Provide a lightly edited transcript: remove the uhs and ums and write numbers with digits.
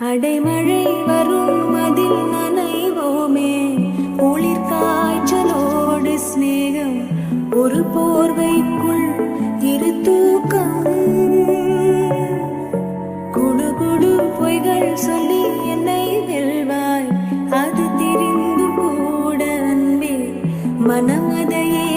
அடைமழை வரும் அதில் நனைவோமே, குளிர் காய்ச்சலோடு சிநேகம், ஒரு போர்வைக்குள் இரு தூக்கம். குடு குடு பொய்கள் சொல்லி என்னை வெல்வாய், அது தெரிந்து கூட அன்பே மனம் அதையே